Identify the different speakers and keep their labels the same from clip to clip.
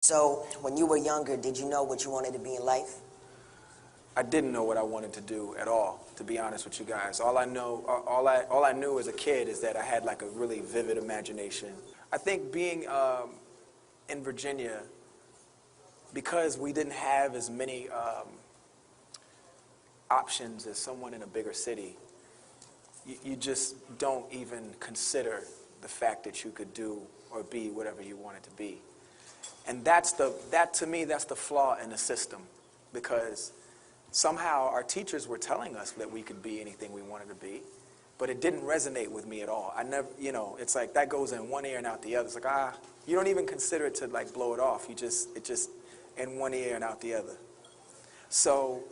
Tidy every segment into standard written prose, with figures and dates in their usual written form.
Speaker 1: So, when you were younger, did you know what you wanted to be in life?
Speaker 2: I didn't know what I wanted to do at all, to be honest with you guys. All I knew as a kid is that I had like a really vivid imagination. I think being in Virginia, because we didn't have as many options as someone in a bigger city, you just don't even consider the fact that you could do or be whatever you wanted to be. And that to me, that's the flaw in the system, because somehow our teachers were telling us that we could be anything we wanted to be, but it didn't resonate with me at all. I never, it's like that goes in one ear and out the other. It's like, you don't even consider it to like blow it off. It just in one ear and out the other. So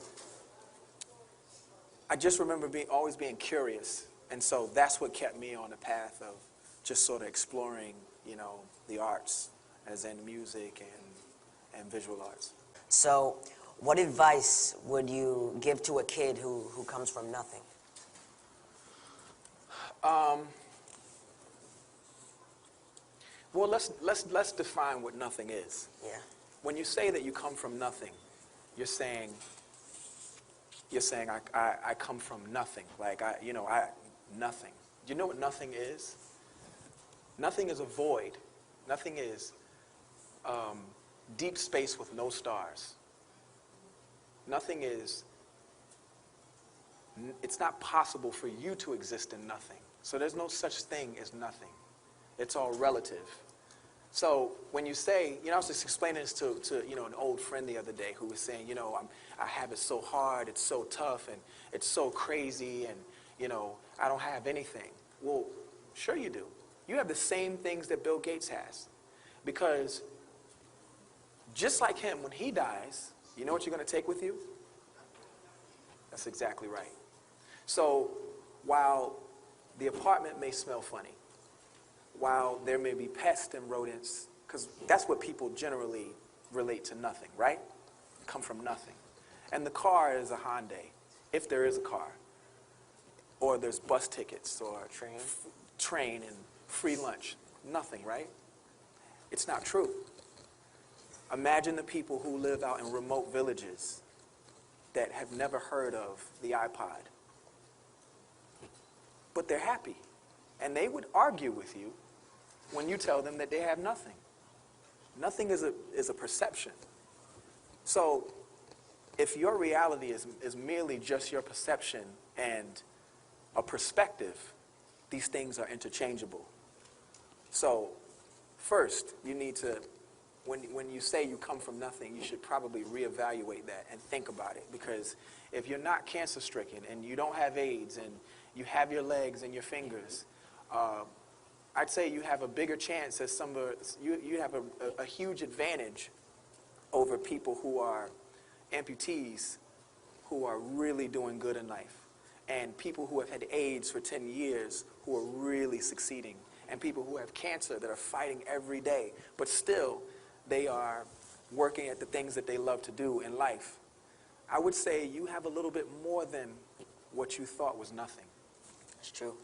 Speaker 2: I just remember always being curious. And so that's what kept me on the path of just sort of exploring, the arts, as in music and visual arts.
Speaker 1: So, what advice would you give to a kid who comes from nothing?
Speaker 2: Well, let's define what nothing is.
Speaker 1: Yeah.
Speaker 2: When you say that you come from nothing, you're saying I come from nothing. Like nothing. Do you know what nothing is? Nothing is a void. Nothing is deep space with no stars. Nothing is, it's not possible for you to exist in nothing. So there's no such thing as nothing. It's all relative. So when you say, I was just explaining this to an old friend the other day who was saying, I have it so hard, it's so tough, and it's so crazy, and, I don't have anything. Well, sure you do. You have the same things that Bill Gates has. Because just like him, when he dies, you know what you're going to take with you? That's exactly right. So while the apartment may smell funny, while there may be pests and rodents, because that's what people generally relate to nothing, right? Come from nothing. And the car is a Hyundai, if there is a car. Or there's bus tickets, or train and free lunch. Nothing, right? It's not true. Imagine the people who live out in remote villages that have never heard of the iPod. But they're happy. And they would argue with you when you tell them that they have nothing. Nothing is a perception. So if your reality is merely just your perception and a perspective, these things are interchangeable. So first, you need to, when you say you come from nothing, you should probably reevaluate that and think about it. Because if you're not cancer-stricken and you don't have AIDS and you have your legs and your fingers, I'd say you have a bigger chance as you have a huge advantage over people who are amputees who are really doing good in life, and people who have had AIDS for 10 years who are really succeeding, and people who have cancer that are fighting every day, but still they are working at the things that they love to do in life. I would say you have a little bit more than what you thought was nothing.
Speaker 1: It's true.